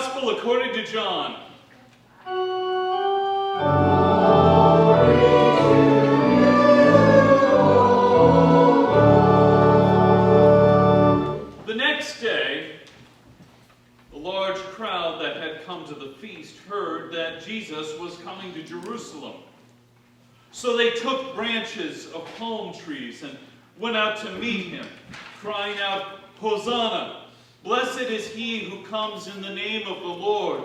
Gospel according to John. The next day, the large crowd that had come to the feast heard that Jesus was coming to Jerusalem. So they took branches of palm trees and went out to meet him, crying out, "Hosanna! Blessed is he who comes in the name of the Lord,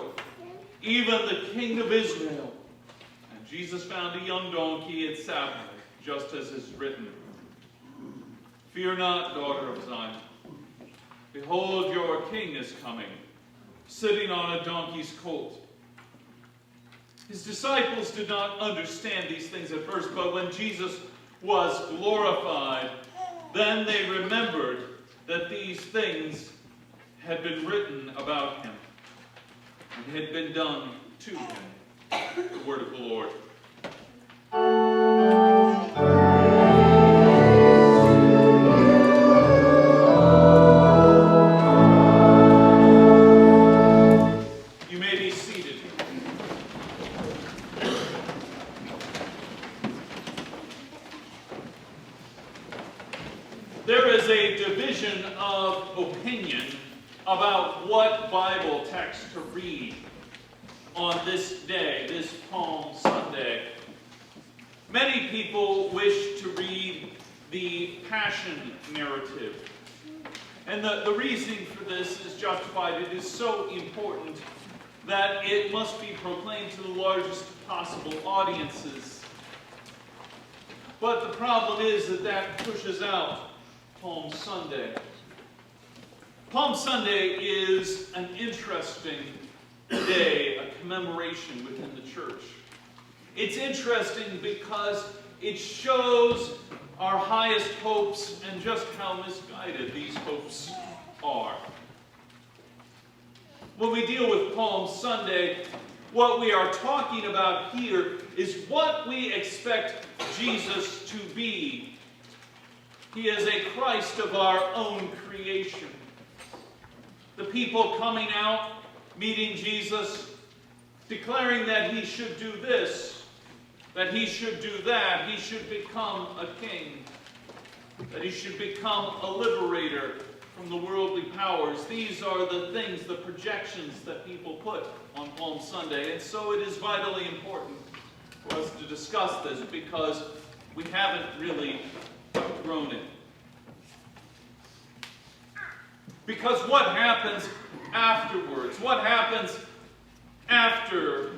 even the King of Israel." And Jesus found a young donkey and sat on it, just as is written, "Fear not, daughter of Zion. Behold, your king is coming, sitting on a donkey's colt." His disciples did not understand these things at first, but when Jesus was glorified, then they remembered that these things had been written about him and had been done to him. The word of the Lord. You may be seated. There is a division of opinion about what Bible text to read on this day, this Palm Sunday. Many people wish to read the Passion narrative. And the reasoning for this is justified. It is so important that it must be proclaimed to the largest possible audiences. But the problem is that pushes out Palm Sunday. Palm Sunday is an interesting day, a commemoration within the church. It's interesting because it shows our highest hopes and just how misguided these hopes are. When we deal with Palm Sunday, what we are talking about here is what we expect Jesus to be. He is a Christ of our own creation. The people coming out, meeting Jesus, declaring that he should do this, that he should do that, he should become a king, that he should become a liberator from the worldly powers. These are the things, the projections that people put on Palm Sunday. And so it is vitally important for us to discuss this because we haven't really outgrown it. Because what happens afterwards? What happens after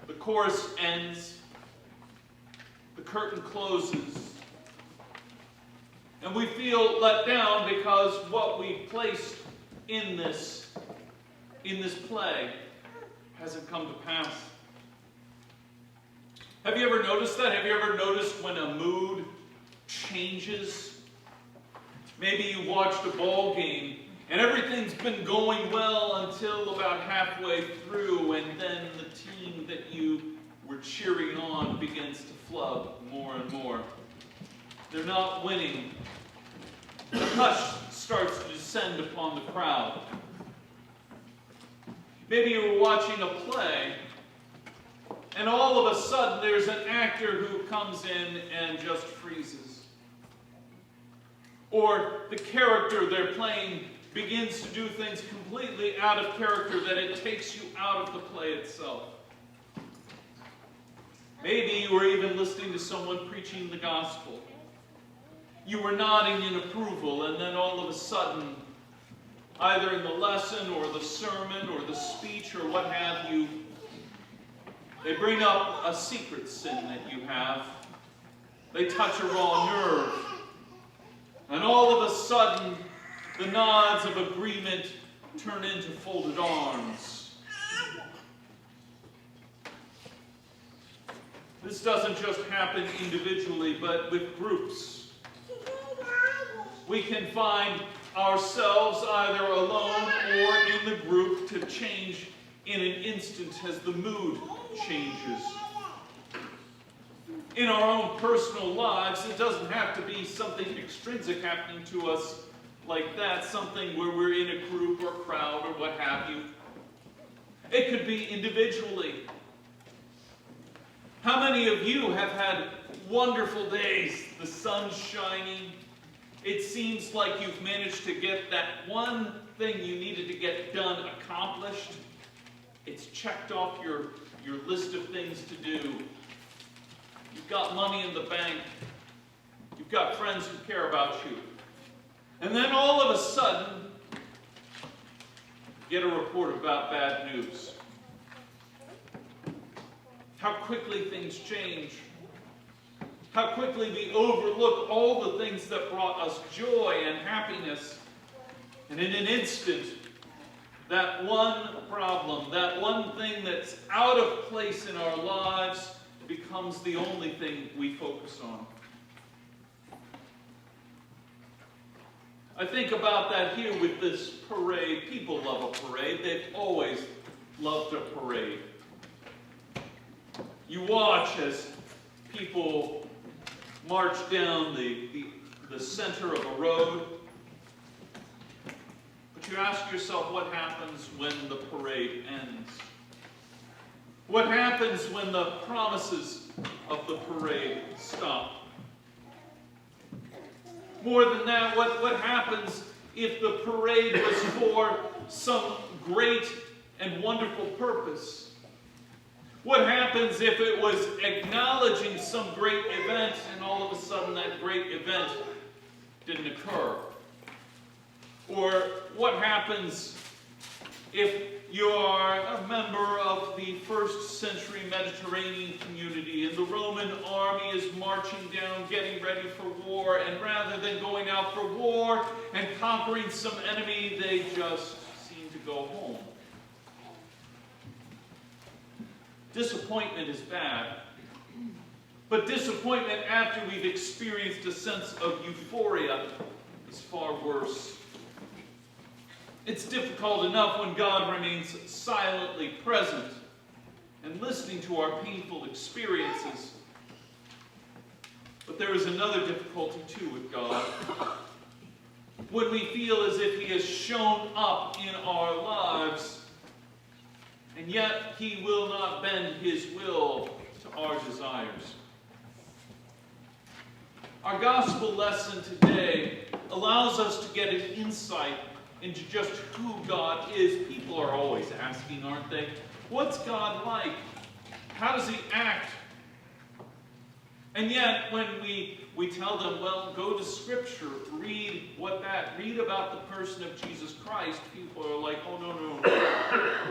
the chorus ends, the curtain closes, and we feel let down because what we placed in this play hasn't come to pass? Have you ever noticed that? Have you ever noticed when a mood changes? Maybe you watched a ball game and everything's been going well until about halfway through, and then the team that you were cheering on begins to flub more and more. They're not winning. The hush starts to descend upon the crowd. Maybe you were watching a play and all of a sudden there's an actor who comes in and just freezes. Or the character they're playing begins to do things completely out of character that it takes you out of the play itself. Maybe you were even listening to someone preaching the gospel. You were nodding in approval, and then all of a sudden, either in the lesson or the sermon or the speech or what have you, they bring up a secret sin that you have. They touch a raw nerve. And all of a sudden, the nods of agreement turn into folded arms. This doesn't just happen individually, but with groups. We can find ourselves either alone or in the group to change in an instant as the mood changes. In our own personal lives, it doesn't have to be something extrinsic happening to us like that, something where we're in a group or crowd or what have you. It could be individually. How many of you have had wonderful days? The sun's shining. It seems like you've managed to get that one thing you needed to get done accomplished. It's checked off your list of things to do. You've got money in the bank. You've got friends who care about you. And then all of a sudden, you get a report about bad news. How quickly things change. How quickly we overlook all the things that brought us joy and happiness. And in an instant, that one problem, that one thing that's out of place in our lives becomes the only thing we focus on. I think about that here with this parade. People love a parade. They've always loved a parade. You watch as people march down the center of a road. But you ask yourself, what happens when the parade ends? What happens when the promises of the parade stop? More than that, what happens if the parade was for some great and wonderful purpose? What happens if it was acknowledging some great event and all of a sudden that great event didn't occur? Or what happens if you are a member of the first century Mediterranean community and the Roman army is marching down, getting ready for war, and rather than going out for war and conquering some enemy, they just seem to go home? Disappointment is bad, but disappointment after we've experienced a sense of euphoria is far worse. It's difficult enough when God remains silently present and listening to our painful experiences. But there is another difficulty too with God. When we feel as if He has shown up in our lives, and yet He will not bend His will to our desires. Our gospel lesson today allows us to get an insight into just who God is. People are always asking, aren't they? What's God like? How does He act? And yet, when we tell them, well, go to Scripture, read about the person of Jesus Christ, people are like, oh, no.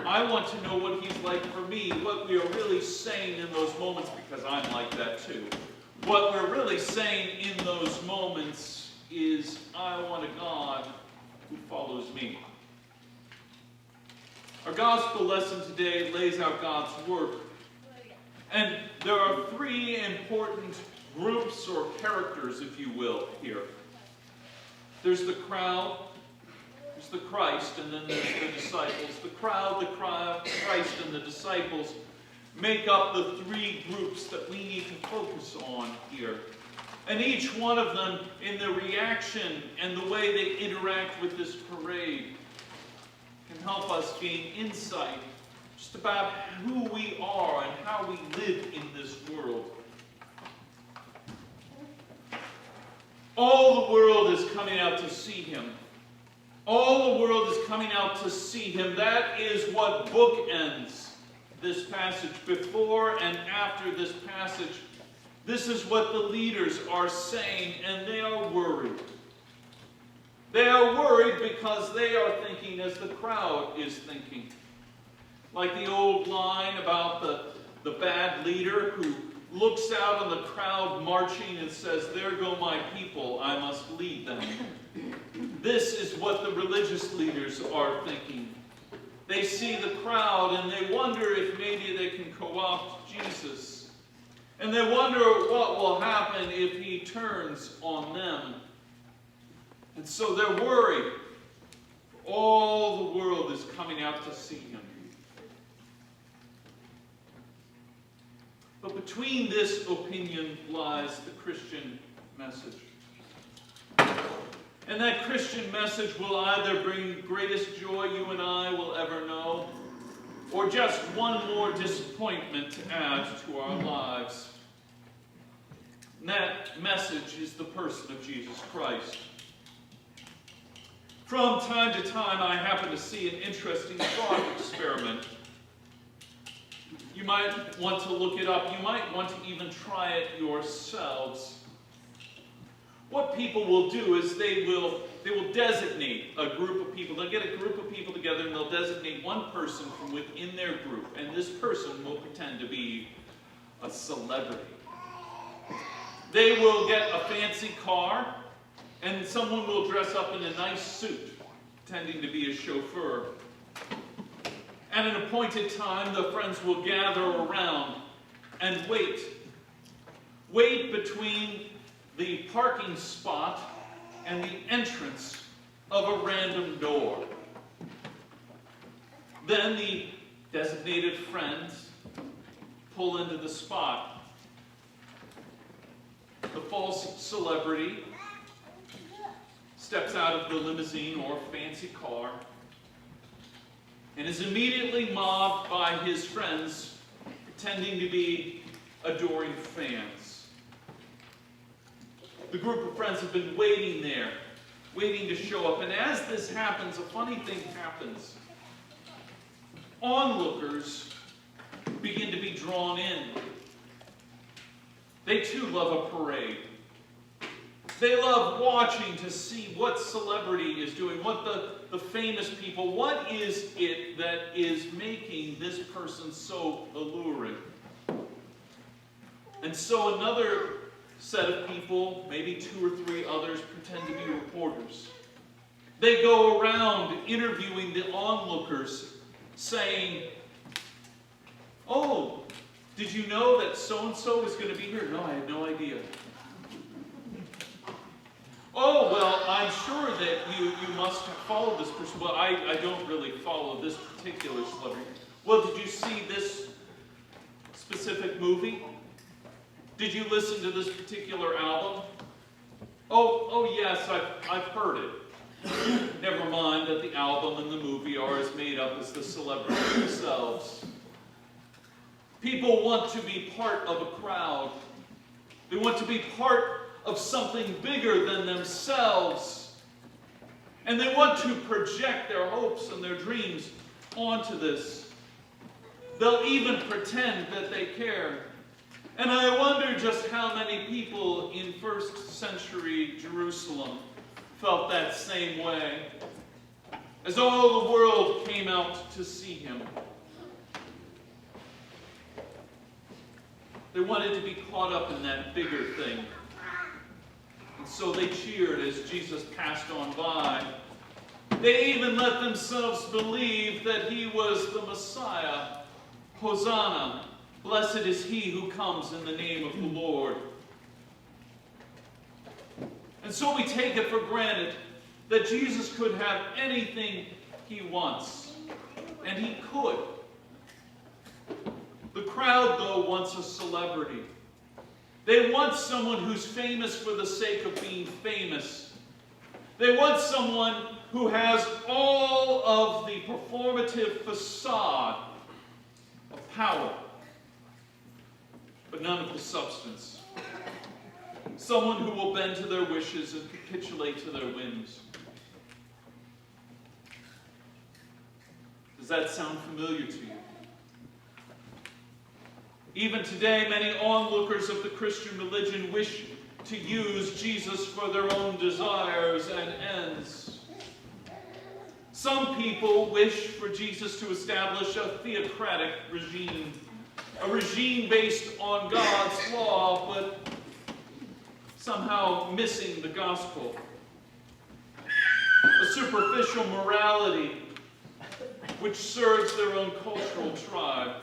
I want to know what He's like for me. What we are really saying in those moments, because I'm like that too. What we're really saying in those moments is, I want a God who follows me. Our gospel lesson today lays out God's work. And there are three important groups or characters, if you will, here. There's the crowd, there's the Christ, and then there's the disciples. The crowd, Christ, and the disciples make up the three groups that we need to focus on here. And each one of them, in their reaction and the way they interact with this parade, can help us gain insight just about who we are and how we live in this world. All the world is coming out to see Him. All the world is coming out to see Him. That is what bookends this passage. Before and after this passage, this is what the leaders are saying, and they are worried. They are worried because they are thinking as the crowd is thinking. Like the old line about the bad leader who looks out on the crowd marching and says, there go my people, I must lead them. This is what the religious leaders are thinking. They see the crowd and they wonder if maybe they can co-opt Jesus. And they wonder what will happen if He turns on them. And so they're worried. All the world is coming out to see Him. But between this opinion lies the Christian message. And that Christian message will either bring the greatest joy you and I will ever know, or just one more disappointment to add to our lives. And that message is the person of Jesus Christ. From time to time, I happen to see an interesting thought experiment. You might want to look it up. You might want to even try it yourselves. What people will do is they will designate a group of people. They'll get a group of people together and they'll designate one person from within their group. And this person will pretend to be a celebrity. They will get a fancy car and someone will dress up in a nice suit, pretending to be a chauffeur. At an appointed time, the friends will gather around and wait. Wait between the parking spot and the entrance of a random door. Then the designated friends pull into the spot. The false celebrity steps out of the limousine or fancy car and is immediately mobbed by his friends, pretending to be adoring fans. The group of friends have been waiting there, waiting to show up. And as this happens, a funny thing happens. Onlookers begin to be drawn in. They too love a parade. They love watching to see what celebrity is doing, what the famous people, what is it that is making this person so alluring. And so another set of people, maybe 2 or 3 others, pretend to be reporters. They go around interviewing the onlookers, saying, "Oh, did you know that so-and-so is going to be here?" "No, I had no idea." "Oh, well, I'm sure that you must have followed this person." "Well, I don't really follow this particular celebrity." "Well, did you see this specific movie? Did you listen to this particular album?" Oh yes, I've heard it." Never mind that the album and the movie are as made up as the celebrities themselves. People want to be part of a crowd. They want to be part of something bigger than themselves. And they want to project their hopes and their dreams onto this. They'll even pretend that they care. And I wonder just how many people in first century Jerusalem felt that same way, as all the world came out to see him. They wanted to be caught up in that bigger thing. And so they cheered as Jesus passed on by. They even let themselves believe that he was the Messiah. Hosanna, blessed is he who comes in the name of the Lord. And so we take it for granted that Jesus could have anything he wants. And he could. The crowd, though, wants a celebrity. They want someone who's famous for the sake of being famous. They want someone who has all of the performative facade of power, but none of the substance. Someone who will bend to their wishes and capitulate to their whims. Does that sound familiar to you? Even today, many onlookers of the Christian religion wish to use Jesus for their own desires and ends. Some people wish for Jesus to establish a theocratic regime, a regime based on God's law, but somehow missing the gospel. A superficial morality which serves their own cultural tribe.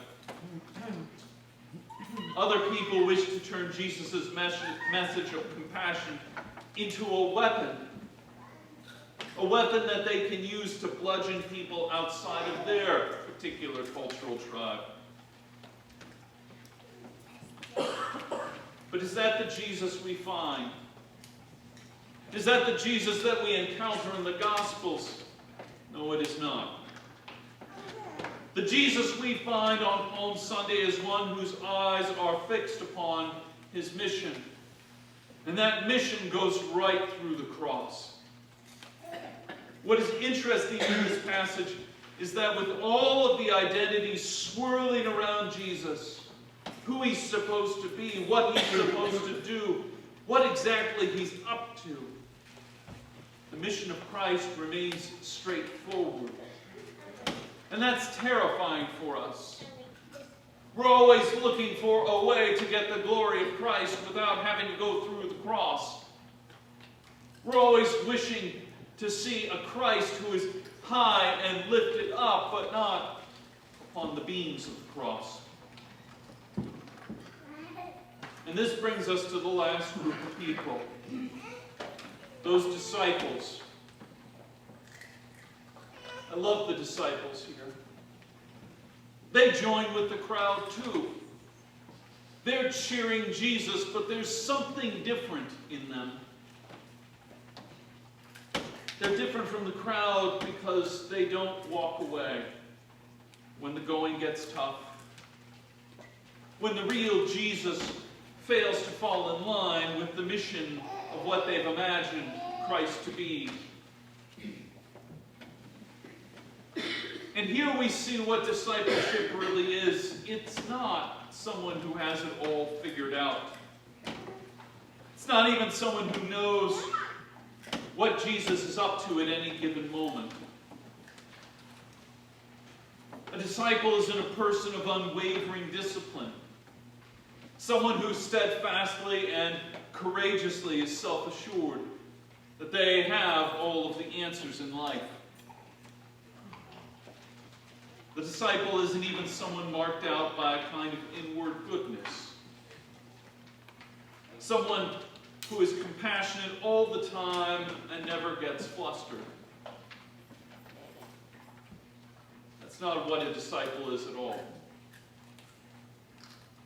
Other people wish to turn Jesus' message of compassion into a weapon that they can use to bludgeon people outside of their particular cultural tribe. But is that the Jesus we find? Is that the Jesus that we encounter in the Gospels? No, it is not. The Jesus we find on Palm Sunday is one whose eyes are fixed upon his mission. And that mission goes right through the cross. What is interesting in this passage is that with all of the identities swirling around Jesus, who he's supposed to be, what he's supposed to do, what exactly he's up to, the mission of Christ remains straightforward. And that's terrifying for us. We're always looking for a way to get the glory of Christ without having to go through the cross. We're always wishing to see a Christ who is high and lifted up, but not upon the beams of the cross. And this brings us to the last group of people, those disciples. I love the disciples here. They join with the crowd too. They're cheering Jesus, but there's something different in them. They're different from the crowd because they don't walk away when the going gets tough. When the real Jesus fails to fall in line with the mission of what they've imagined Christ to be. And here we see what discipleship really is. It's not someone who has it all figured out. It's not even someone who knows what Jesus is up to at any given moment. A disciple isn't a person of unwavering discipline. Someone who steadfastly and courageously is self-assured that they have all of the answers in life. The disciple isn't even someone marked out by a kind of inward goodness. Someone who is compassionate all the time and never gets flustered. That's not what a disciple is at all.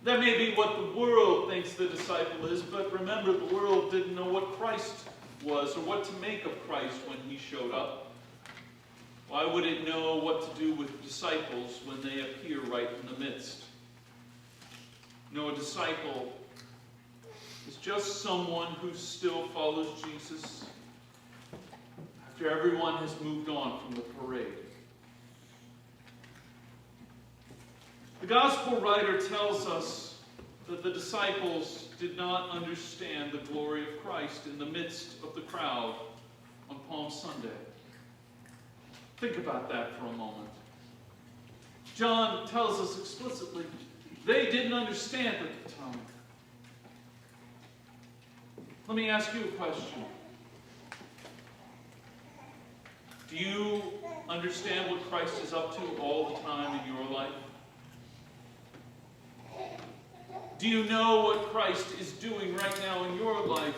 That may be what the world thinks the disciple is, but remember, the world didn't know what Christ was or what to make of Christ when he showed up. Why would it know what to do with disciples when they appear right in the midst? No, a disciple is just someone who still follows Jesus after everyone has moved on from the parade. The gospel writer tells us that the disciples did not understand the glory of Christ in the midst of the crowd on Palm Sunday. Think about that for a moment. John tells us explicitly, they didn't understand at the time. Let me ask you a question. Do you understand what Christ is up to all the time in your life? Do you know what Christ is doing right now in your life?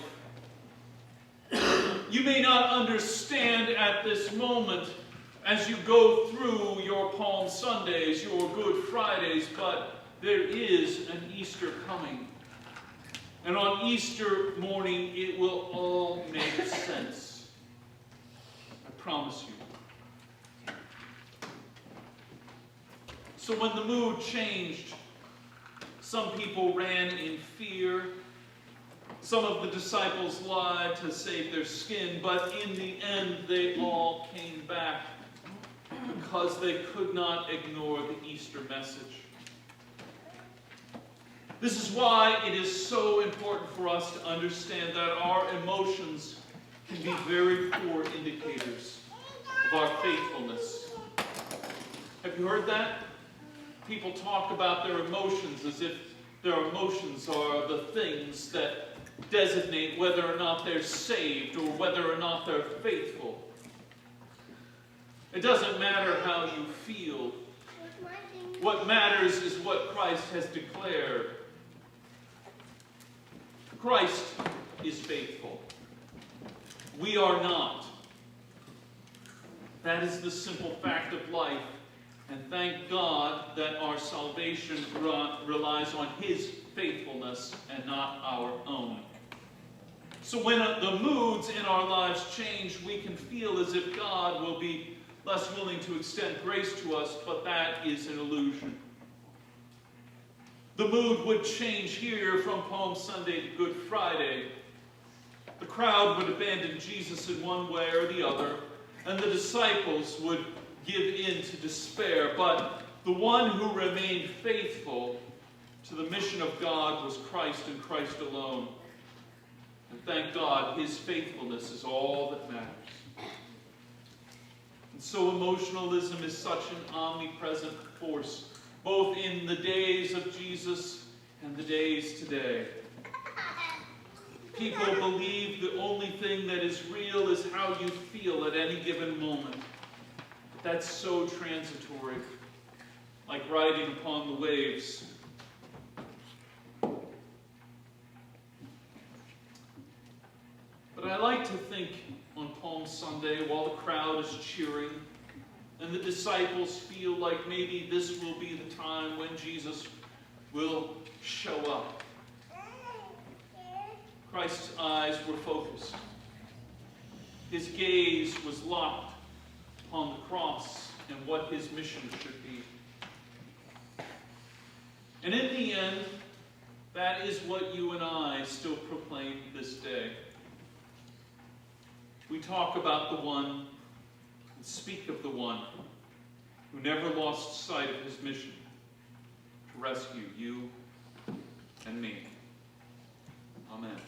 You may not understand at this moment as you go through your Palm Sundays, your Good Fridays, but there is an Easter coming. And on Easter morning, it will all make sense. I promise you. So when the mood changed, some people ran in fear. Some of the disciples lied to save their skin, but in the end, they all came back because they could not ignore the Easter message. This is why it is so important for us to understand that our emotions can be very poor indicators of our faithfulness. Have you heard that? People talk about their emotions as if their emotions are the things that designate whether or not they're saved or whether or not they're faithful. It doesn't matter how you feel. What matters is what Christ has declared. Christ is faithful. We are not. That is the simple fact of life. And thank God that our salvation relies on His faithfulness and not our own. So when the moods in our lives change, we can feel as if God will be less willing to extend grace to us, but that is an illusion. The mood would change here from Palm Sunday to Good Friday. The crowd would abandon Jesus in one way or the other, and the disciples would give in to despair. But the one who remained faithful to the mission of God was Christ and Christ alone. And thank God, his faithfulness is all that matters. And so emotionalism is such an omnipresent force, both in the days of Jesus and the days today. People believe the only thing that is real is how you feel at any given moment. But that's so transitory, like riding upon the waves. But I like to think on Palm Sunday, while the crowd is cheering, and the disciples feel like maybe this will be the time when Jesus will show up. Christ's eyes were focused. His gaze was locked upon the cross and what his mission should be. And in the end, that is what you and I still proclaim this day. We talk about the one and speak of the one who never lost sight of his mission to rescue you and me. Amen.